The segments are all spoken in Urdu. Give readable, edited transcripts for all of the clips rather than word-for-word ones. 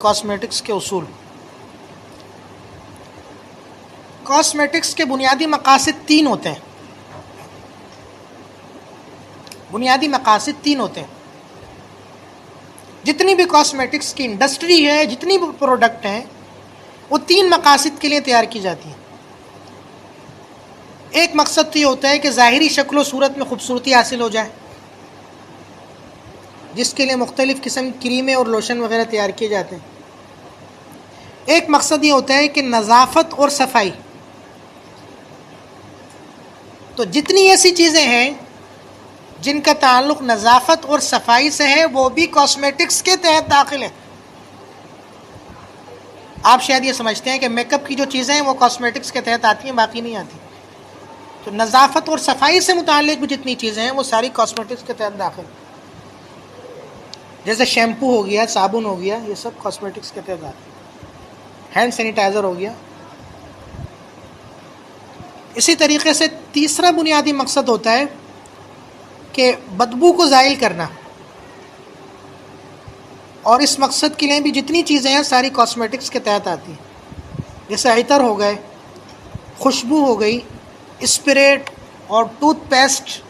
کاسمیٹکس کے اصول۔ کاسمیٹکس کے بنیادی مقاصد تین ہوتے ہیں۔ بنیادی مقاصد تین ہوتے ہیں۔ جتنی بھی کاسمیٹکس کی انڈسٹری ہے، جتنی بھی پروڈکٹ ہیں، وہ تین مقاصد کے لیے تیار کی جاتی ہیں۔ ایک مقصد تو یہ ہوتا ہے کہ ظاہری شکل و صورت میں خوبصورتی حاصل ہو جائے، جس کے لیے مختلف قسم کی کریمیں اور لوشن وغیرہ تیار کیے جاتے ہیں۔ ایک مقصد یہ ہوتا ہے کہ نظافت اور صفائی۔ تو جتنی ایسی چیزیں ہیں جن کا تعلق نظافت اور صفائی سے ہے، وہ بھی کاسمیٹکس کے تحت داخل ہے۔ آپ شاید یہ سمجھتے ہیں کہ میک اپ کی جو چیزیں ہیں وہ کاسمیٹکس کے تحت آتی ہیں، باقی نہیں آتی۔ تو نظافت اور صفائی سے متعلق بھی جتنی چیزیں ہیں وہ ساری کاسمیٹکس کے تحت داخل ہیں۔ جیسے شیمپو ہو گیا، صابن ہو گیا، یہ سب کاسمیٹکس کے تحت آتے ہیں۔ ہینڈ سینیٹائزر ہو گیا۔ اسی طریقے سے تیسرا بنیادی مقصد ہوتا ہے کہ بدبو کو زائل کرنا، اور اس مقصد کے لیے بھی جتنی چیزیں ہیں ساری کاسمیٹکس کے تحت آتی ہیں۔ جیسے عطر ہو گئے، خوشبو ہو گئی، اسپرے اور ٹوتھ پیسٹ،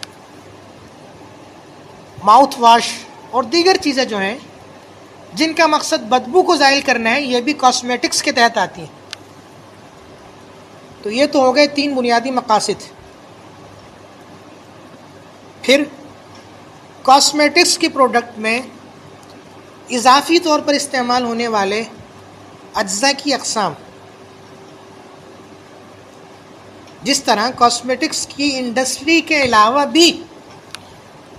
ماؤتھ واش اور دیگر چیزیں جو ہیں جن کا مقصد بدبو کو زائل کرنا ہے، یہ بھی کاسمیٹکس کے تحت آتی ہیں۔ تو یہ تو ہو گئے تین بنیادی مقاصد۔ پھر کاسمیٹکس کی پروڈکٹ میں اضافی طور پر استعمال ہونے والے اجزاء کی اقسام۔ جس طرح کاسمیٹکس کی انڈسٹری کے علاوہ بھی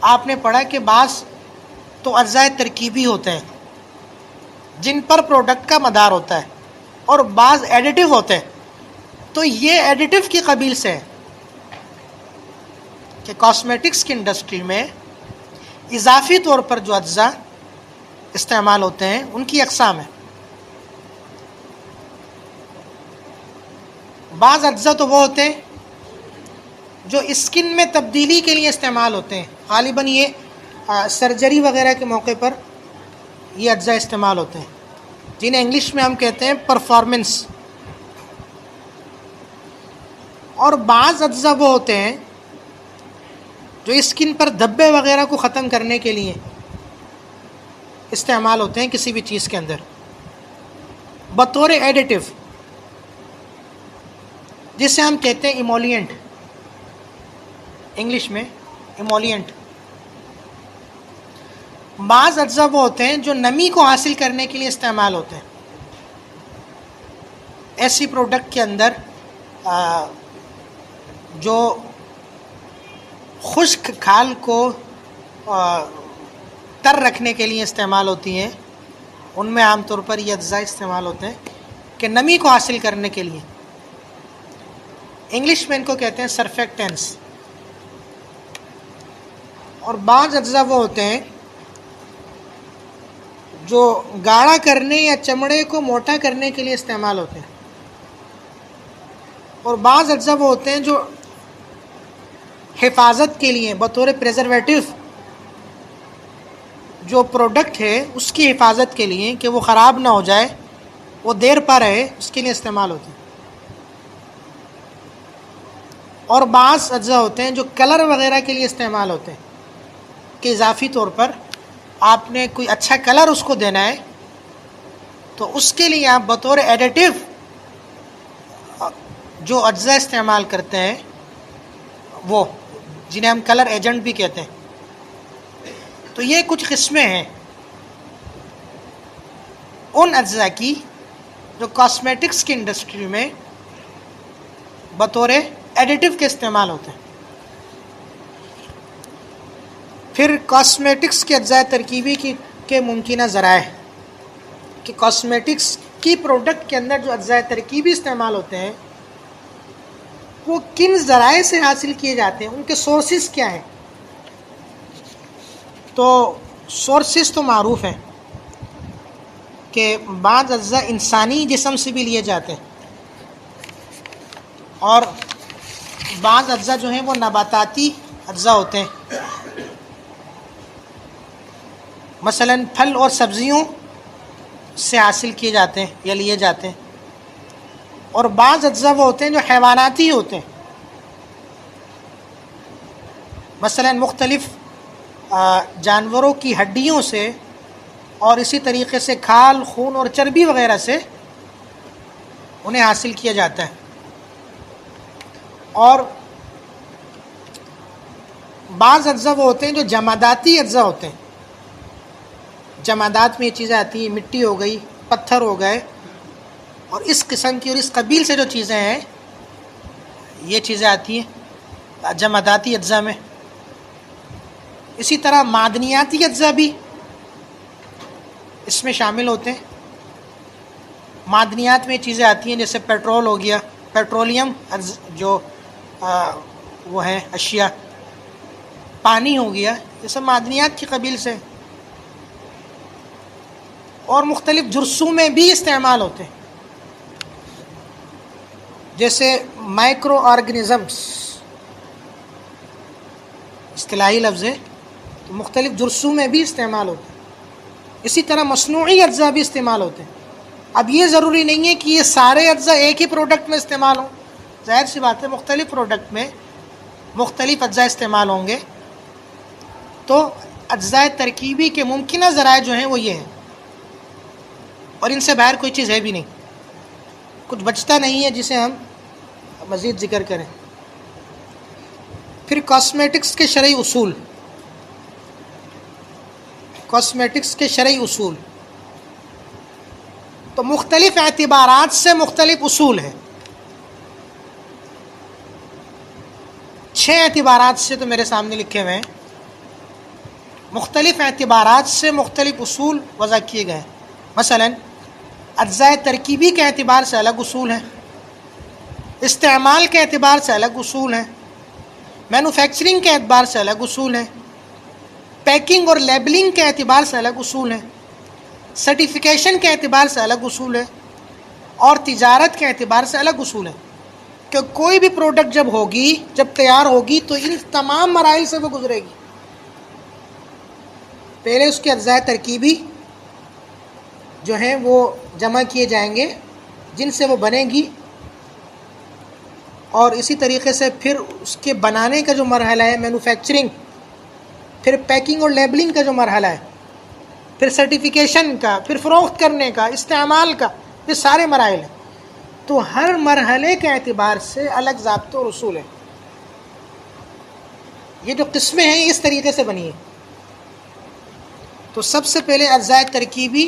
آپ نے پڑھا کہ بعض تو اجزاء ترکیبی ہوتے ہیں جن پر پروڈکٹ کا مدار ہوتا ہے، اور بعض ایڈیٹو ہوتے ہیں۔ تو یہ ایڈیٹو کی قبیل سے ہے کہ کاسمیٹکس کی انڈسٹری میں اضافی طور پر جو اجزاء استعمال ہوتے ہیں ان کی اقسام ہیں۔ بعض اجزاء تو وہ ہوتے ہیں جو اسکن میں تبدیلی کے لیے استعمال ہوتے ہیں، غالباً یہ سرجری وغیرہ کے موقع پر یہ اجزاء استعمال ہوتے ہیں، جنہیں انگلش میں ہم کہتے ہیں پرفارمنس۔ اور بعض اجزاء وہ ہوتے ہیں جو اسکن پر دھبے وغیرہ کو ختم کرنے کے لیے استعمال ہوتے ہیں کسی بھی چیز کے اندر، بطور ایڈیٹو، جسے ہم کہتے ہیں ایمولینٹ، انگلش میں ایمولینٹ۔ بعض اجزاء وہ ہوتے ہیں جو نمی کو حاصل کرنے کے لیے استعمال ہوتے ہیں۔ ایسی پروڈکٹ کے اندر جو خشک کھال کو تر رکھنے کے لیے استعمال ہوتی ہیں، ان میں عام طور پر یہ اجزاء استعمال ہوتے ہیں کہ نمی کو حاصل کرنے کے لیے۔ انگلش میں ان کو کہتے ہیں سرفیکٹنٹس۔ اور بعض اجزاء وہ ہوتے ہیں جو گاڑھا کرنے یا چمڑے کو موٹا کرنے کے لیے استعمال ہوتے ہیں، اور بعض اجزاء وہ ہوتے ہیں جو حفاظت کے لیے بطور پریزرویٹو، جو پروڈکٹ ہے اس کی حفاظت کے لیے کہ وہ خراب نہ ہو جائے، وہ دیر پا رہے، اس کے لیے استعمال ہوتے ہیں۔ اور بعض اجزاء ہوتے ہیں جو کلر وغیرہ کے لیے استعمال ہوتے ہیں کہ اضافی طور پر آپ نے کوئی اچھا کلر اس کو دینا ہے، تو اس کے لیے آپ بطور ایڈیٹو جو اجزاء استعمال کرتے ہیں، وہ جنہیں ہم کلر ایجنٹ بھی کہتے ہیں۔ تو یہ کچھ قسمیں ہیں ان اجزاء کی جو کاسمیٹکس کی انڈسٹری میں بطور ایڈیٹو کے استعمال ہوتے ہیں۔ پھر کاسمیٹکس کے اجزاء ترکیبی کے ممکنہ ذرائع، کہ کاسمیٹکس کی پروڈکٹ کے اندر جو اجزاء ترکیبی استعمال ہوتے ہیں وہ کن ذرائع سے حاصل کیے جاتے ہیں، ان کے سورسز کیا ہیں۔ تو سورسز تو معروف ہیں کہ بعض اجزاء انسانی جسم سے بھی لیے جاتے ہیں، اور بعض اجزاء جو ہیں وہ نباتاتی اجزاء ہوتے ہیں۔ مثلا پھل اور سبزیوں سے حاصل کیے جاتے ہیں یا لیے جاتے ہیں، اور بعض اجزاء وہ ہوتے ہیں جو حیواناتی ہوتے ہیں، مثلا مختلف جانوروں کی ہڈیوں سے اور اسی طریقے سے کھال، خون اور چربی وغیرہ سے انہیں حاصل کیا جاتا ہے۔ اور بعض اجزاء وہ ہوتے ہیں جو جماداتی اجزاء ہوتے ہیں، جمادات میں یہ چیزیں آتی ہیں، مٹی ہو گئی، پتھر ہو گئے، اور اس قسم کی اور اس قبیل سے جو چیزیں ہیں یہ چیزیں آتی ہیں جماداتی اجزاء میں۔ اسی طرح معدنیاتی اجزاء بھی اس میں شامل ہوتے ہیں۔ معدنیات میں چیزیں آتی ہیں جیسے پیٹرول ہو گیا، پیٹرولیم جو وہ ہیں اشیاء، پانی ہو گیا، یہ سب معدنیات کی قبیل سے، اور مختلف جرسوں میں بھی استعمال ہوتے ہیں، جیسے مائکرو آرگنزمس اصطلاحی لفظ ہے، تو مختلف جرسوں میں بھی استعمال ہوتے ہیں۔ اسی طرح مصنوعی اجزاء بھی استعمال ہوتے ہیں۔ اب یہ ضروری نہیں ہے کہ یہ سارے اجزاء ایک ہی پروڈکٹ میں استعمال ہوں، ظاہر سی بات ہے مختلف پروڈکٹ میں مختلف اجزاء استعمال ہوں گے، تو اجزاء ترکیبی کے ممکنہ ذرائع جو ہیں وہ یہ ہیں، اور ان سے باہر کوئی چیز ہے بھی نہیں، کچھ بچتا نہیں ہے جسے ہم مزید ذکر کریں۔ پھر کاسمیٹکس کے شرعی اصول، کاسمیٹکس کے شرعی اصول تو مختلف اعتبارات سے مختلف اصول ہیں۔ 6 اعتبارات سے تو میرے سامنے لکھے ہوئے ہیں، مختلف اعتبارات سے مختلف اصول وضع کیے گئے ہیں۔ مثلا اجزاء ترکیبی کے اعتبار سے الگ اصول ہیں، استعمال کے اعتبار سے الگ اصول ہیں، مینوفیکچرنگ کے اعتبار سے الگ اصول ہیں، پیکنگ اور لیبلنگ کے اعتبار سے الگ اصول ہیں، سرٹیفیکیشن کے اعتبار سے الگ اصول ہے، اور تجارت کے اعتبار سے الگ اصول ہے، کہ کوئی بھی پروڈکٹ جب ہوگی، جب تیار ہوگی تو ان تمام مراحل سے وہ گزرے گی۔ پہلے اس کے اجزاء ترکیبی جو ہیں وہ جمع کیے جائیں گے جن سے وہ بنے گی، اور اسی طریقے سے پھر اس کے بنانے کا جو مرحلہ ہے مینوفیکچرنگ، پھر پیکنگ اور لیبلنگ کا جو مرحلہ ہے، پھر سرٹیفیکیشن کا، پھر فروخت کرنے کا، استعمال کا، یہ سارے مراحل ہیں۔ تو ہر مرحلے کے اعتبار سے الگ ضابطے اور اصول ہیں۔ یہ جو قسمیں ہیں اس طریقے سے بنی ہیں۔ تو سب سے پہلے اجزاء ترکیبی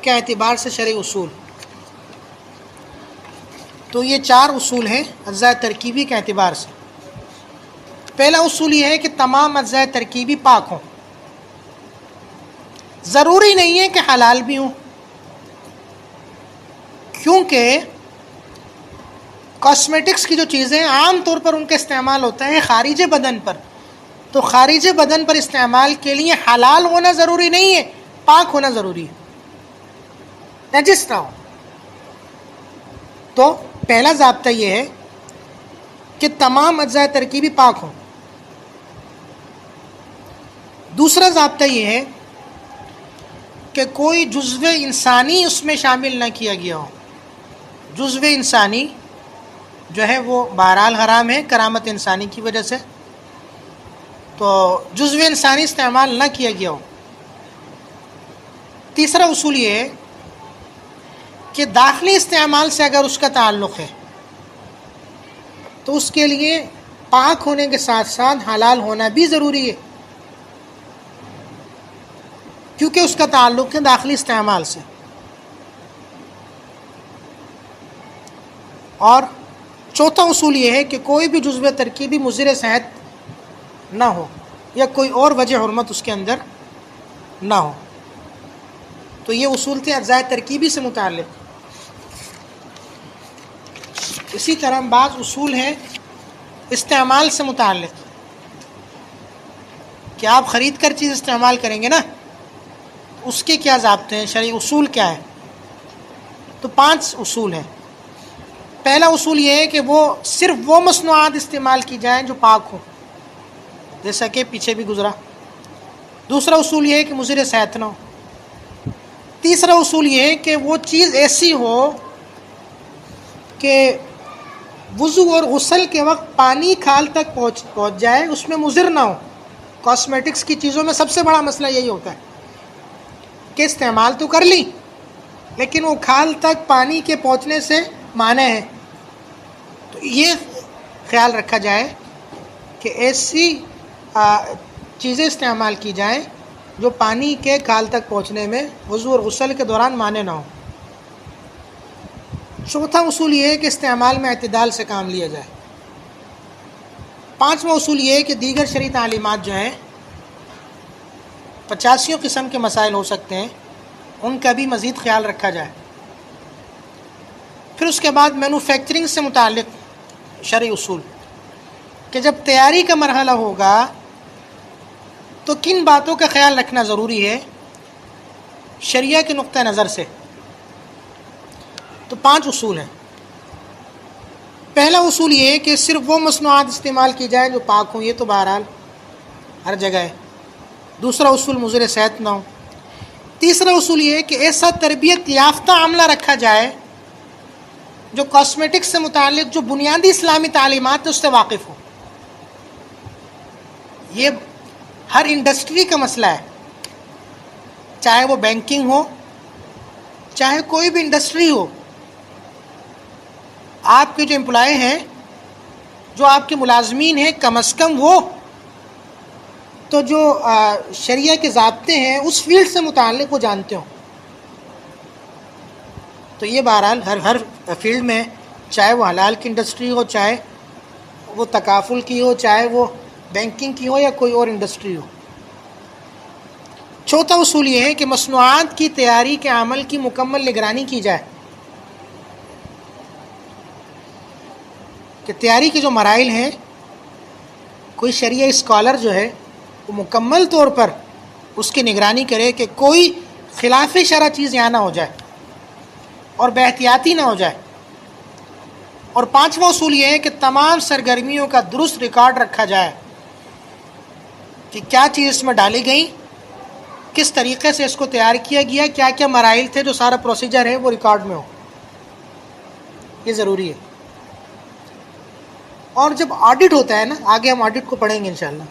کے اعتبار سے شرعی اصول، تو یہ 4 اصول ہیں اجزاء ترکیبی کے اعتبار سے۔ پہلا اصول یہ ہے کہ تمام اجزاء ترکیبی پاک ہوں، ضروری نہیں ہے کہ حلال بھی ہوں، کیونکہ کاسمیٹکس کی جو چیزیں عام طور پر ان کا استعمال ہوتا ہے خارج بدن پر، تو خارج بدن پر استعمال کے لیے حلال ہونا ضروری نہیں ہے، پاک ہونا ضروری ہے، نجس نہ ہو۔ تو پہلا ضابطہ یہ ہے کہ تمام اجزاء ترکیبی پاک ہوں۔ دوسرا ضابطہ یہ ہے کہ کوئی جزو انسانی اس میں شامل نہ کیا گیا ہو۔ جزو انسانی جو ہے وہ بہرحال حرام ہے کرامت انسانی کی وجہ سے، تو جزو انسانی استعمال نہ کیا گیا ہو۔ تیسرا اصول یہ ہے کہ داخلی استعمال سے اگر اس کا تعلق ہے تو اس کے لیے پاک ہونے کے ساتھ ساتھ حلال ہونا بھی ضروری ہے، کیونکہ اس کا تعلق ہے داخلی استعمال سے۔ اور چوتھا اصول یہ ہے کہ کوئی بھی جزو ترکیبی مضر صحت نہ ہو، یا کوئی اور وجہ حرمت اس کے اندر نہ ہو۔ تو یہ اصول تھے اجزاء ترکیبی سے متعلق۔ اسی طرح بعض اصول ہیں استعمال سے متعلق، کہ آپ خرید کر چیز استعمال کریں گے نا، اس کے کیا ضابطے ہیں، شرعی اصول کیا ہے؟ تو 5 اصول ہیں۔ پہلا اصول یہ ہے کہ وہ صرف وہ مصنوعات استعمال کی جائیں جو پاک ہوں، جیسا کہ پیچھے بھی گزرا۔ دوسرا اصول یہ ہے کہ مضر صحت نہ ہو۔ تیسرا اصول یہ ہے کہ وہ چیز ایسی ہو کہ وضو اور غسل کے وقت پانی کھال تک پہنچ جائے، اس میں مضر نہ ہو۔ کاسمیٹکس کی چیزوں میں سب سے بڑا مسئلہ یہی ہوتا ہے کہ استعمال تو کر لی لیکن وہ کھال تک پانی کے پہنچنے سے مانع ہے۔ تو یہ خیال رکھا جائے کہ ایسی چیزیں استعمال کی جائیں جو پانی کے کھال تک پہنچنے میں وضو اور غسل کے دوران مانع نہ ہو۔ چوتھا اصول یہ ہے کہ استعمال میں اعتدال سے کام لیا جائے۔ پانچواں اصول یہ ہے کہ دیگر شرعی تعلیمات جو ہیں 85 قسم کے مسائل ہو سکتے ہیں، ان کا بھی مزید خیال رکھا جائے۔ پھر اس کے بعد مینوفیکچرنگ سے متعلق شرعی اصول کہ جب تیاری کا مرحلہ ہوگا تو کن باتوں کا خیال رکھنا ضروری ہے شریعہ کے نقطہ نظر سے۔ تو 5 اصول ہیں۔ پہلا اصول یہ ہے کہ صرف وہ مصنوعات استعمال کی جائیں جو پاک ہوں، یہ تو بہرحال ہر جگہ ہے۔ دوسرا اصول مضر صحت نہ ہو۔ تیسرا اصول یہ ہے کہ ایسا تربیت یافتہ عملہ رکھا جائے جو کاسمیٹکس سے متعلق جو بنیادی اسلامی تعلیمات ہیں اس سے واقف ہو۔ یہ ہر انڈسٹری کا مسئلہ ہے، چاہے وہ بینکنگ ہو، چاہے کوئی بھی انڈسٹری ہو۔ آپ کے جو امپلائی ہیں، جو آپ کے ملازمین ہیں، کم از کم وہ تو جو شریعہ کے ضابطے ہیں اس فیلڈ سے متعلق وہ جانتے ہوں۔ تو یہ بہرحال ہر فیلڈ میں، چاہے وہ حلال کی انڈسٹری ہو، چاہے وہ تکافل کی ہو، چاہے وہ بینکنگ کی ہو یا کوئی اور انڈسٹری ہو۔ چوتھا اصول یہ ہے کہ مصنوعات کی تیاری کے عمل کی مکمل نگرانی کی جائے، کہ تیاری کے جو مراحل ہیں کوئی شرعی اسکالر جو ہے وہ مکمل طور پر اس کی نگرانی کرے کہ کوئی خلاف شرع چیز یہاں نہ ہو جائے اور بے احتیاطی نہ ہو جائے۔ اور پانچواں اصول یہ ہے کہ تمام سرگرمیوں کا درست ریکارڈ رکھا جائے کہ کیا چیز اس میں ڈالی گئی، کس طریقے سے اس کو تیار کیا گیا، کیا کیا مراحل تھے، جو سارا پروسیجر ہے وہ ریکارڈ میں ہو۔ یہ ضروری ہے۔ اور جب آڈٹ ہوتا ہے نا، آگے ہم آڈٹ کو پڑھیں گے انشاءاللہ،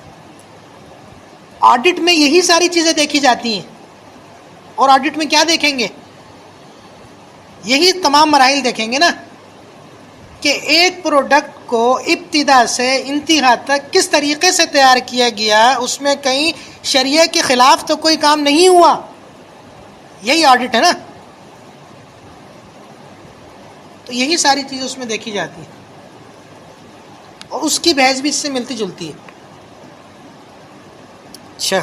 آڈٹ میں یہی ساری چیزیں دیکھی جاتی ہیں۔ اور آڈٹ میں کیا دیکھیں گے؟ یہی تمام مراحل دیکھیں گے نا، کہ ایک پروڈکٹ کو ابتدا سے انتہا تک کس طریقے سے تیار کیا گیا، اس میں کہیں شریعہ کے خلاف تو کوئی کام نہیں ہوا۔ یہی آڈٹ ہے نا۔ تو یہی ساری چیزیں اس میں دیکھی جاتی ہیں اور اس کی بحث بھی اس سے ملتی جلتی ہے۔ اچھا،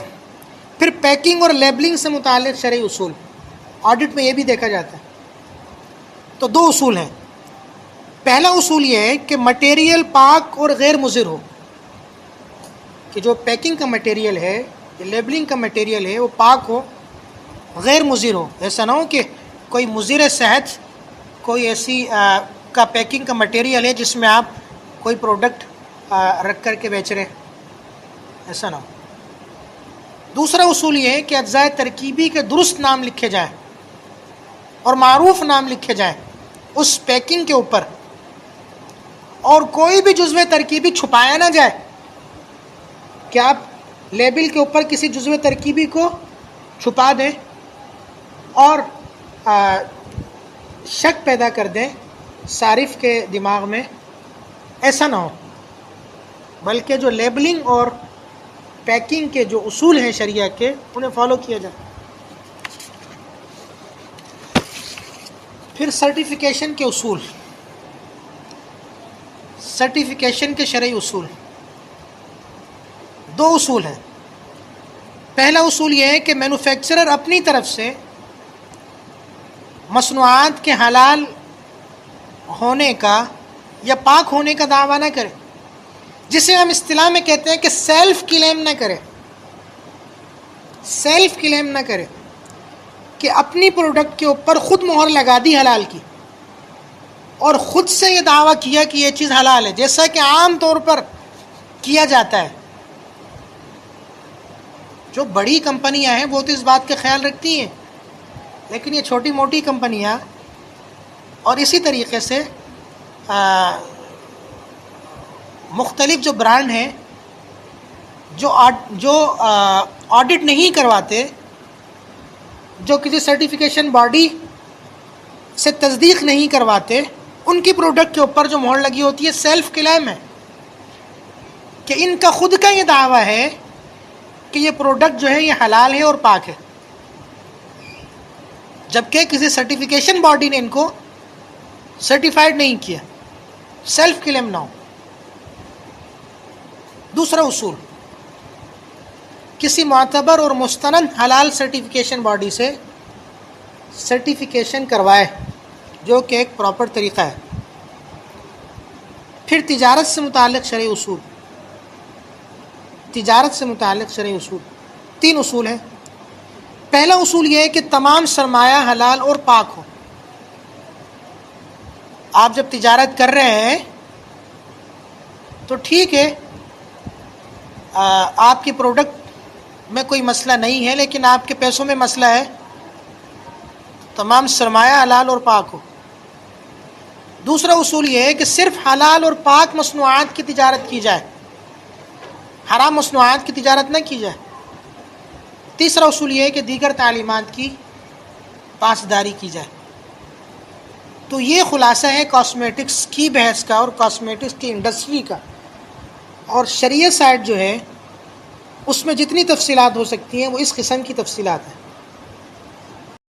پھر پیکنگ اور لیبلنگ سے متعلق شرعی اصول آڈٹ میں یہ بھی دیکھا جاتا ہے۔ تو 2 اصول ہیں۔ پہلا اصول یہ ہے کہ مٹیریل پاک اور غیر مضر ہو، کہ جو پیکنگ کا مٹیریل ہے، لیبلنگ کا مٹیریل ہے، وہ پاک ہو، غیر مضر ہو۔ ایسا نہ ہو کہ کوئی مضر صحت کوئی ایسی کا پیکنگ کا مٹیریل ہے جس میں آپ کوئی پروڈکٹ رکھ کر کے بیچ رہے ہیں، ایسا نہ ہو۔ دوسرا اصول یہ ہے کہ اجزاء ترکیبی کے درست نام لکھے جائیں اور معروف نام لکھے جائیں اس پیکنگ کے اوپر، اور کوئی بھی جزو ترکیبی چھپایا نہ جائے، کہ آپ لیبل کے اوپر کسی جزو ترکیبی کو چھپا دیں اور شک پیدا کر دیں صارف کے دماغ میں، ایسا نہ ہو، بلکہ جو لیبلنگ اور پیکنگ کے جو اصول ہیں شریعہ کے، انہیں فالو کیا جائے۔ پھر سرٹیفیکیشن کے اصول، سرٹیفیکیشن کے شرعی اصول 2 اصول ہیں۔ پہلا اصول یہ ہے کہ مینوفیکچرر اپنی طرف سے مصنوعات کے حلال ہونے کا یا پاک ہونے کا دعویٰ نہ کرے، جسے ہم اصطلاح میں کہتے ہیں کہ سیلف کلیم نہ کرے، سیلف کلیم نہ کرے، کہ اپنی پروڈکٹ کے اوپر خود مہر لگا دی حلال کی اور خود سے یہ دعویٰ کیا کہ یہ چیز حلال ہے، جیسا کہ عام طور پر کیا جاتا ہے۔ جو بڑی کمپنیاں ہیں وہ تو اس بات کا خیال رکھتی ہیں لیکن یہ چھوٹی موٹی کمپنیاں اور اسی طریقے سے مختلف جو برانڈ ہیں جو آڈٹ نہیں کرواتے، جو کسی سرٹیفیکیشن باڈی سے تصدیق نہیں کرواتے، ان کی پروڈکٹ کے اوپر جو مہر لگی ہوتی ہے سیلف کلیم ہے کہ ان کا خود کا یہ دعویٰ ہے کہ یہ پروڈکٹ جو ہے یہ حلال ہے اور پاک ہے، جبکہ کسی سرٹیفیکیشن باڈی نے ان کو سرٹیفائیڈ نہیں کیا، سیلف کلیم نہ ہو۔ دوسرا اصول، کسی معتبر اور مستند حلال سرٹیفیکیشن باڈی سے سرٹیفیکیشن کروائے، جو کہ ایک پراپر طریقہ ہے۔ پھر تجارت سے متعلق شرعی اصول، تجارت سے متعلق شرعی اصول 3 اصول ہیں۔ پہلا اصول یہ ہے کہ تمام سرمایہ حلال اور پاک ہو۔ آپ جب تجارت کر رہے ہیں تو ٹھیک ہے، آپ کی پروڈکٹ میں کوئی مسئلہ نہیں ہے، لیکن آپ کے پیسوں میں مسئلہ ہے، تمام سرمایہ حلال اور پاک ہو۔ دوسرا اصول یہ ہے کہ صرف حلال اور پاک مصنوعات کی تجارت کی جائے، حرام مصنوعات کی تجارت نہ کی جائے۔ تیسرا اصول یہ ہے کہ دیگر تعلیمات کی پاسداری کی جائے۔ تو یہ خلاصہ ہے کاسمیٹکس کی بحث کا اور کاسمیٹکس کی انڈسٹری کا، اور شریعت سائٹ جو ہے اس میں جتنی تفصیلات ہو سکتی ہیں وہ اس قسم کی تفصیلات ہیں۔